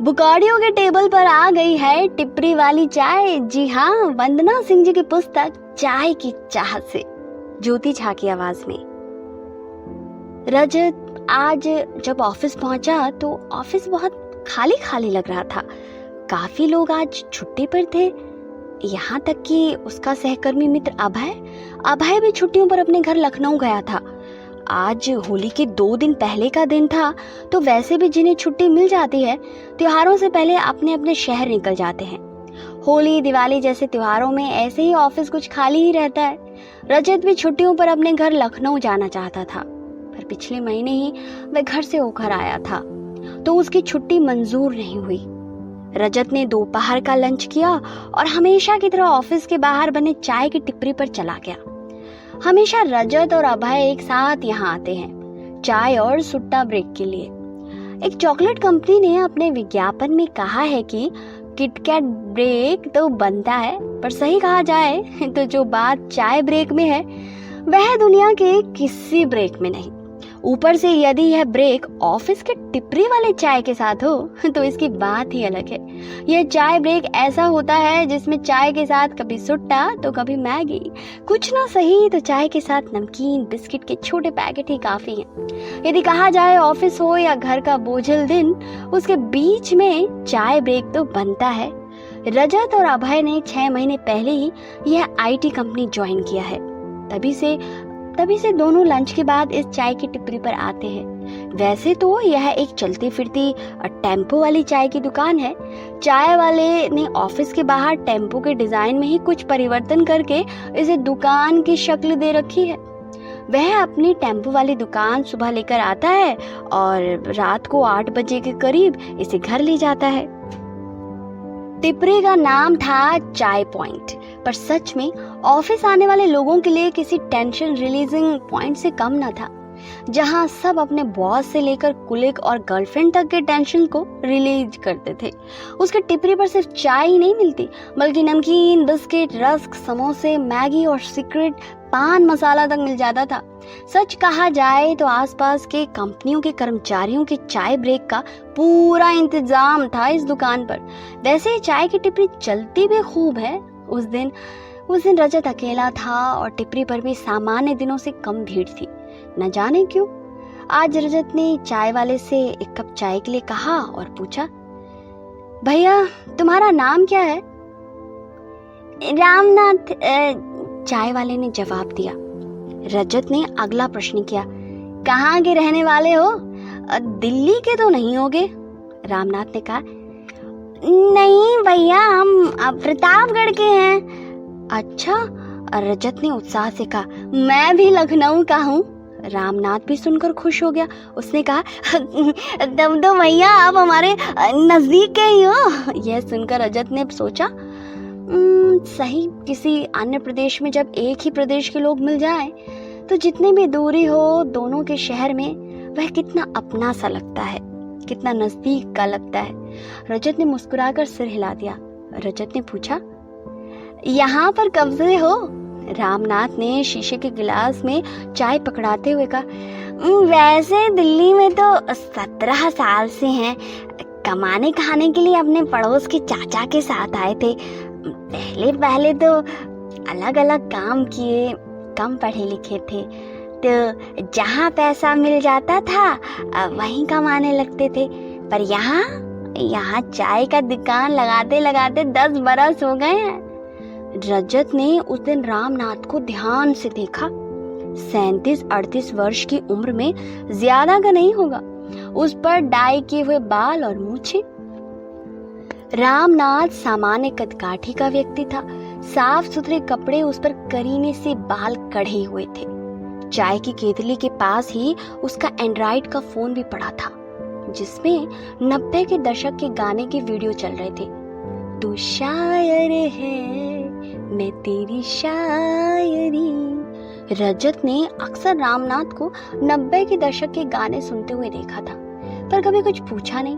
बुकाड़ियों के टेबल पर आ गई है टिपरी वाली चाय। जी हाँ, वंदना सिंह जी की पुस्तक चाय की चाहत से, ज्योति झा की आवाज में। रजत आज जब ऑफिस पहुंचा तो ऑफिस बहुत खाली खाली लग रहा था। काफी लोग आज छुट्टी पर थे, यहाँ तक कि उसका सहकर्मी मित्र अभय भी छुट्टियों पर अपने घर लखनऊ गया था। आज होली के 2 दिन पहले का दिन था, तो वैसे भी जिन्हें छुट्टी मिल जाती है त्योहारों से पहले अपने अपने शहर निकल जाते हैं। होली दिवाली जैसे त्योहारों में ऐसे ही ऑफिस कुछ खाली ही रहता है। रजत भी छुट्टियों पर अपने घर लखनऊ जाना चाहता था, पर पिछले महीने ही वह घर से होकर आया था, तो उसकी छुट्टी मंजूर नहीं हुई। रजत ने दोपहर का लंच किया और हमेशा की तरह ऑफिस के बाहर बने चाय की टिपरी पर चला गया। हमेशा रजत और अभय एक साथ यहाँ आते हैं, चाय और सुट्टा ब्रेक के लिए। एक चॉकलेट कंपनी ने अपने विज्ञापन में कहा है कि किटकैट ब्रेक तो बनता है, पर सही कहा जाए तो जो बात चाय ब्रेक में है वह दुनिया के किसी ब्रेक में नहीं। ऊपर से यदि यह ब्रेक ऑफिस के टिपरी वाले चाय के साथ हो तो इसकी बात ही अलग है। यह चाय ब्रेक ऐसा होता है जिसमें चाय के साथ कभी सुट्टा तो कभी मैगी, कुछ ना सही तो चाय के साथ नमकीन बिस्किट के छोटे पैकेट ही काफी हैं। यदि कहा जाए ऑफिस हो या घर का बोझिल दिन, उसके बीच में चाय ब्रेक तो बनता है। रजत और अभय ने 6 महीने पहले ही यह IT कंपनी ज्वाइन किया है। तभी से दोनों लंच के बाद इस चाय की टिपरी पर आते हैं। वैसे तो यह एक चलती फिरती टेम्पो वाली चाय की दुकान है। चाय वाले ने ऑफिस के बाहर टेम्पो के डिजाइन में ही कुछ परिवर्तन करके इसे दुकान की शक्ल दे रखी है। वह अपनी टेम्पो वाली दुकान सुबह लेकर आता है और रात को 8 बजे के करीब इसे घर ले जाता है। टिपरी का नाम था चाय पॉइंट, पर सच में ऑफिस आने वाले लोगों के लिए किसी टेंशन रिलीजिंग पॉइंट से कम न था, जहां सब अपने बॉस से लेकर कुलिक और गर्लफ्रेंड तक के टेंशन को रिलीज करते थे। उसके टिपरी पर सिर्फ चाय ही नहीं मिलती, बल्कि नमकीन, बिस्किट, रस्क, समोसे, मैगी और सीक्रेट पान मसाला तक मिल जाता था। सच कहा जाए तो आसपास के कंपनियों के कर्मचारियों के चाय ब्रेक का पूरा इंतजाम था इस दुकान पर। वैसे चाय की टिपरी चलती भी खूब है। उस दिन रजत अकेला था और टिपरी पर भी सामान्य दिनों से कम भीड़ थी। न जाने क्यों आज रजत ने चाय वाले से एक कप चाय के लिए कहा और पूछा, भैया तुम्हारा नाम क्या है? रामनाथ, चाय वाले ने जवाब दिया। रजत ने अगला प्रश्न किया, कहाँ के रहने वाले हो? दिल्ली के तो नहीं होगे? रामनाथ ने कहा, नहीं भैया, हम प्रतापगढ़ के हैं। अच्छा, रजत ने उत्साह से कहा, मैं भी लखनऊ का हूँ। रामनाथ भी सुनकर खुश हो गया। उसने कहा, तब तो भैया आप हमारे नजदीक के ही हो। यह सुनकर रजत ने सोचा, सही किसी अन्य प्रदेश में जब एक ही प्रदेश के लोग मिल जाएं, तो जितनी भी दूरी हो दोनों के शहर में, वह कितना अपना सा लगता है, कितना नजदीक का लगता है। रजत ने मुस्कुराकर सिर हिला दिया। रजत ने पूछा, यहाँ पर कब से हो? रामनाथ ने शीशे के गिलास में चाय पकड़ाते हुए कहा, वैसे दिल्ली में तो 17 साल से हैं। कमाने खाने के लिए अपने पड़ोस के चाचा के साथ आए थे। पहले तो अलग अलग काम किए, कम पढ़े लिखे थे, तो जहाँ पैसा मिल जाता था वहीं कमाने लगते थे। पर यहाँ चाय का दुकान लगाते लगाते 10 बरस हो गए हैं। रजत ने उस दिन रामनाथ को ध्यान से देखा। 37-38 वर्ष की उम्र में, ज्यादा का नहीं होगा। उस पर डाई किए हुए बाल और मूछें। रामनाथ सामान्य कदकाठी का व्यक्ति था। साफ सुथरे कपड़े, उस पर करीने से बाल कढ़े हुए थे। चाय की केतली के पास ही उसका एंड्रॉइड का फोन भी पड़ा था, जिसमें 90 के दशक के गाने के वीडियो चल रहे थे। तू शायर है, मैं तेरी शायरी। रजत ने अक्सर रामनाथ को 90 के दशक के गाने सुनते हुए देखा था, पर कभी कुछ पूछा नहीं।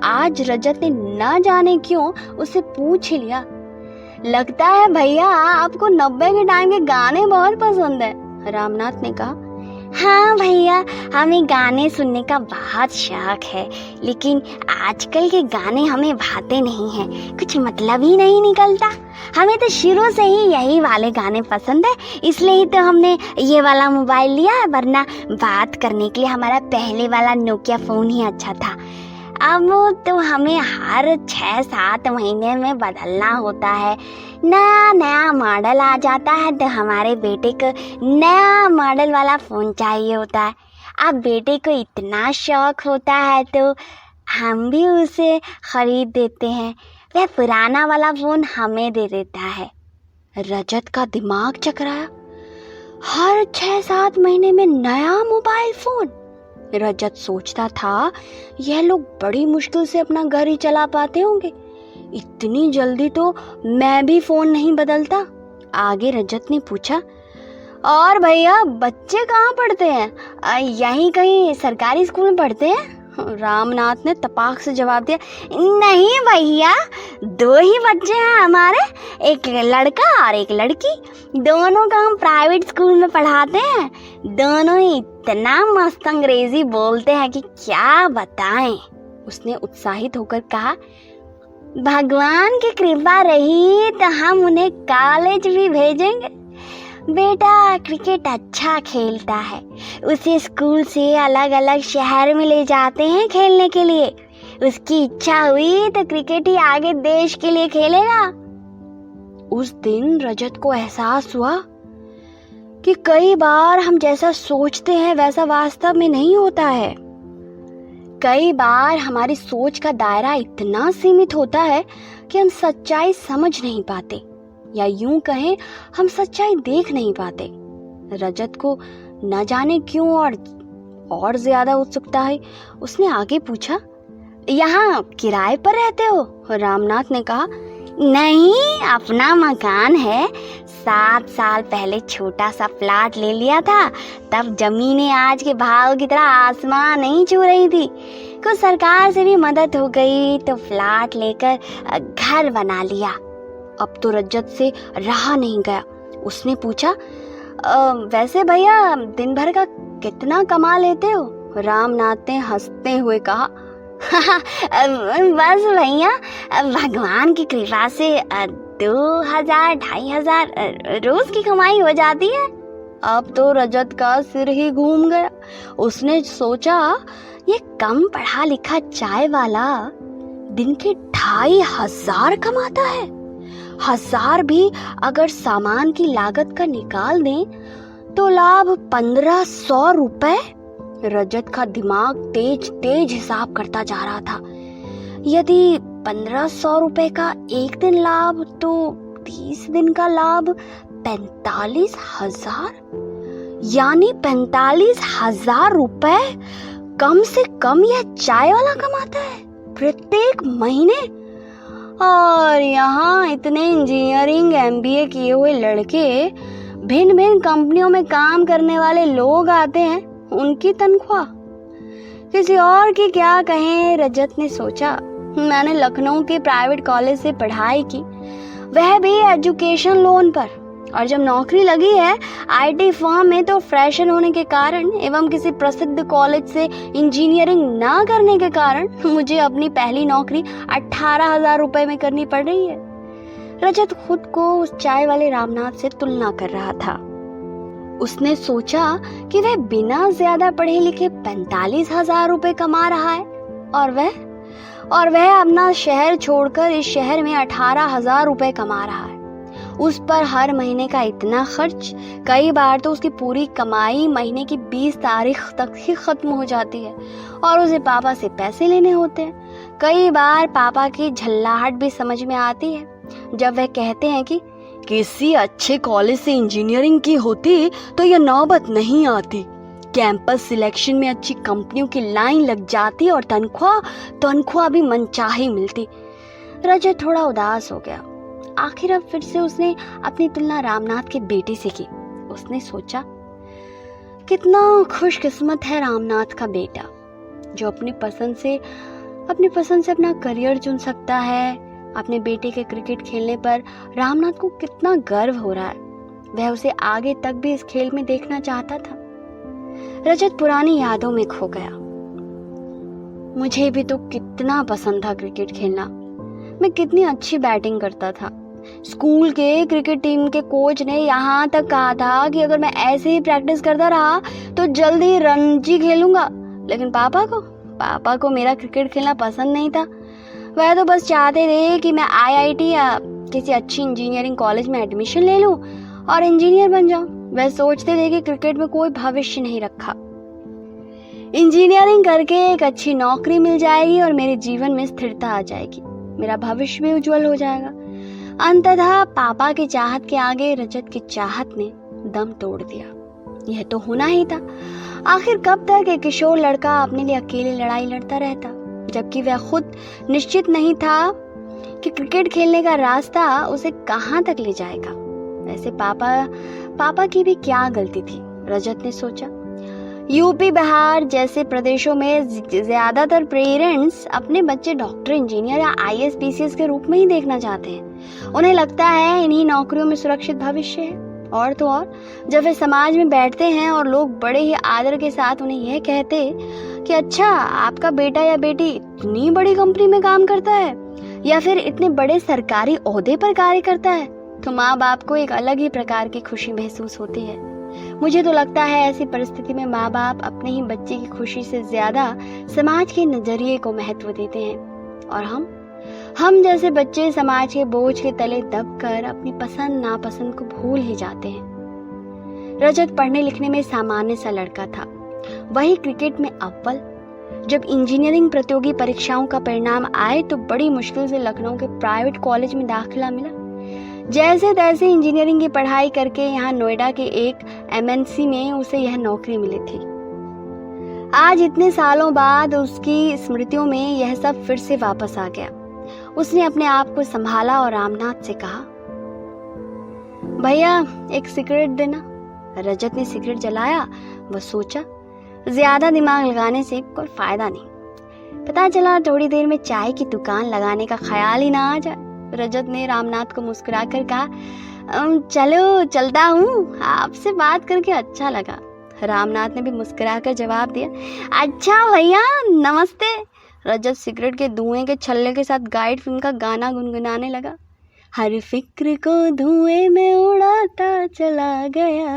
आज रजत ने न जाने क्यों उससे पूछ ही लिया, लगता है भैया आपको 90 के टाइम के गाने बहुत पसंद है। रामनाथ ने कहा, हाँ भैया, हमें गाने सुनने का बहुत शौक है, लेकिन आजकल के गाने हमें भाते नहीं हैं, कुछ मतलब ही नहीं निकलता। हमें तो शुरू से ही यही वाले गाने पसंद है, इसलिए ही तो हमने ये वाला मोबाइल लिया है, वरना बात करने के लिए हमारा पहले वाला नोकिया फ़ोन ही अच्छा था। अब तो हमें हर 6-7 महीने में बदलना होता है, नया नया मॉडल आ जाता है, तो हमारे बेटे को नया मॉडल वाला फ़ोन चाहिए होता है। अब बेटे को इतना शौक होता है तो हम भी उसे ख़रीद देते हैं, वह पुराना वाला फ़ोन हमें दे देता है। रजत का दिमाग चकराया, हर 6-7 महीने में नया मोबाइल फ़ोन। रजत सोचता था, यह लोग बड़ी मुश्किल से अपना घर ही चला पाते होंगे, इतनी जल्दी तो मैं भी फ़ोन नहीं बदलता। आगे रजत ने पूछा, और भैया बच्चे कहाँ पढ़ते हैं? यहीं कहीं सरकारी स्कूल में पढ़ते हैं? रामनाथ ने तपाक से जवाब दिया, नहीं भैया, 2 ही बच्चे हैं हमारे, एक लड़का और एक लड़की, दोनों को हम प्राइवेट स्कूल में पढ़ाते हैं। दोनों ही इतना मस्त अंग्रेजी बोलते हैं कि क्या बताएं। उसने उत्साहित होकर कहा, भगवान की कृपा रही तो हम उन्हें कॉलेज भी भेजेंगे। बेटा क्रिकेट अच्छा खेलता है, उसे स्कूल से अलग अलग शहर में ले जाते हैं खेलने के लिए। उसकी इच्छा हुई तो क्रिकेट ही आगे देश के लिए खेलेगा। उस दिन रजत को एहसास हुआ कि कई बार हम जैसा सोचते हैं वैसा वास्तव में नहीं होता है। कई बार हमारी सोच का दायरा इतना सीमित होता है कि हम सच्चाई समझ नहीं पाते, या यूं कहें हम सच्चाई देख नहीं पाते। रजत को न जाने क्यों और ज्यादा उत्सुकता है। उसने आगे पूछा, यहाँ किराए पर रहते हो? रामनाथ ने कहा, नहीं, अपना मकान है। 7 साल पहले छोटा सा प्लाट ले लिया था, तब जमीनें आज के भाव की तरह आसमान नहीं छू रही थी। कुछ सरकार से भी मदद हो गई तो प्लाट लेकर घर बना लिया। अब तो रजत से रहा नहीं गया। उसने पूछा, वैसे भैया दिन भर का कितना कमा लेते हो? रामनाथ ने हंसते हुए कहा, बस भैया, भगवान की कृपा से 2000-2500 रोज की कमाई हो जाती है। अब तो रजत का सिर ही घूम गया। उसने सोचा, ये कम पढ़ा लिखा चाय वाला दिन के 2500 कमाता है। 1000 भी अगर सामान की लागत का निकाल दें तो लाभ 1500 रुपए। रजत का दिमाग तेज हिसाब करता जा रहा था। यदि 1500 रुपए का एक दिन लाभ तो 30 दिन का लाभ 45,000, यानी 45,000 रुपए कम से कम यह चाय वाला कमाता है प्रत्येक महीने। और यहाँ इतने इंजीनियरिंग MBA किए हुए लड़के, भिन्न भिन्न कंपनियों में काम करने वाले लोग आते हैं, उनकी तनख्वाह। किसी और की क्या कहें, रजत ने सोचा। मैंने लखनऊ के प्राइवेट कॉलेज से पढ़ाई की, वह भी एजुकेशन लोन पर, और जब नौकरी लगी है IT फर्म में तो फ्रेशर होने के कारण एवं किसी प्रसिद्ध कॉलेज से इंजीनियरिंग ना करने के कारण मुझे अपनी पहली नौकरी 18,000 रुपए में करनी पड़ रही है। रजत खुद को उस चाय वाले रामनाथ से तुलना कर रहा था। उसने सोचा कि वह बिना ज्यादा पढ़े लिखे 45,000 रुपए कमा रहा है, और वह अपना शहर छोड़कर इस शहर में 18,000 रुपए कमा रहा है। उस पर हर महीने का इतना खर्च, कई बार तो उसकी पूरी कमाई महीने की 20 तारीख तक ही खत्म हो जाती है, और उसे पापा से पैसे लेने होते हैं। कई बार पापा की झल्लाहट भी समझ में आती है जब वह कहते हैं कि किसी अच्छे कॉलेज से इंजीनियरिंग की होती तो यह नौबत नहीं आती, कैंपस सिलेक्शन में अच्छी कंपनियों की लाइन लग जाती और तनख्वाह भी मनचाही मिलती। रजत थोड़ा उदास हो गया। आखिर अब फिर से उसने अपनी तुलना रामनाथ के बेटे से की। उसने सोचा, कितना खुशकिस्मत है रामनाथ का बेटा, जो अपनी पसंद से अपना करियर चुन सकता है। अपने बेटे के क्रिकेट खेलने पर रामनाथ को कितना गर्व हो रहा है। वह उसे आगे तक भी इस खेल में देखना चाहता था। रजत पुरानी यादों में खो गया। मुझे भी तो कितना पसंद था क्रिकेट खेलना। मैं कितनी अच्छी बैटिंग करता था। स्कूल के क्रिकेट टीम के कोच ने यहाँ तक कहा था कि अगर मैं ऐसे ही प्रैक्टिस करता रहा तो जल्द ही रणजी खेलूंगा। लेकिन पापा को मेरा क्रिकेट खेलना पसंद नहीं था। वह तो बस चाहते थे कि मैं आईआईटी या किसी अच्छी इंजीनियरिंग कॉलेज में एडमिशन ले लूं और इंजीनियर बन जाऊं। वह सोचते थे कि क्रिकेट में कोई भविष्य नहीं रखा। इंजीनियरिंग करके एक अच्छी नौकरी मिल जाएगी और मेरे जीवन में स्थिरता आ जाएगी। मेरा भविष्य भी उज्जवल हो जाएगा। अंततः पापा की चाहत के आगे रजत की चाहत ने दम तोड़ दिया। यह तो होना ही था। आखिर कब तक एक किशोर लड़का अपने लिए अकेले लड़ाई लड़ता रहता, जबकि वह खुद निश्चित नहीं था कि क्रिकेट खेलने का रास्ता उसे कहां तक ले जाएगा। वैसे पापा की भी क्या गलती थी, रजत ने सोचा। यूपी बिहार जैसे प्रदेशों में ज्यादातर पेरेंट्स अपने बच्चे डॉक्टर, इंजीनियर या आईएएस पीसीएस के रूप में ही देखना चाहते हैं। उन्हें लगता है इन्हीं नौकरियों में सुरक्षित भविष्य है। और तो और जब वे समाज में बैठते हैं और लोग बड़े ही आदर के साथ उन्हें यह कहते कि अच्छा, आपका बेटा या बेटी इतनी बड़ी कंपनी में काम करता है या फिर इतने बड़े सरकारी ओहदे पर कार्य करता है, तो माँ बाप को एक अलग ही प्रकार की खुशी महसूस होती है। मुझे तो लगता है ऐसी परिस्थिति में माँ बाप अपने ही बच्चे की खुशी से ज्यादा समाज के नजरिए को महत्व देते हैं और हम जैसे बच्चे समाज के बोझ के तले दबकर अपनी पसंद नापसंद को भूल ही जाते हैं। रजत पढ़ने लिखने में सामान्य सा लड़का था, वही क्रिकेट में अव्वल। जब इंजीनियरिंग प्रतियोगी परीक्षाओं का परिणाम आए तो बड़ी मुश्किल से लखनऊ के प्राइवेट कॉलेज में दाखिला मिला। जैसे तैसे इंजीनियरिंग की पढ़ाई करके यहाँ नोएडा के एक एमएनसी में उसे यह नौकरी मिली थी। आज इतने सालों बाद उसकी स्मृतियों में यह सब फिर से वापस आ गया। उसने अपने आप को संभाला और रामनाथ से कहा, भैया एक सिगरेट देना। रजत ने सिगरेट जलाया। वह सोचा, ज्यादा दिमाग लगाने से कोई फायदा नहीं। पता चला थोड़ी देर में चाय की दुकान लगाने का ख्याल ही ना आ जाए। रजत ने रामनाथ को मुस्कुराकर कहा, चलो चलता हूँ, आपसे बात करके अच्छा लगा। रामनाथ ने भी मुस्कुराकर जवाब दिया, अच्छा भैया नमस्ते। रजत सिगरेट के धुएं के छल्ले के साथ गाइड फिल्म का गाना गुनगुनाने लगा। हर फिक्र को धुएं में उड़ाता चला गया।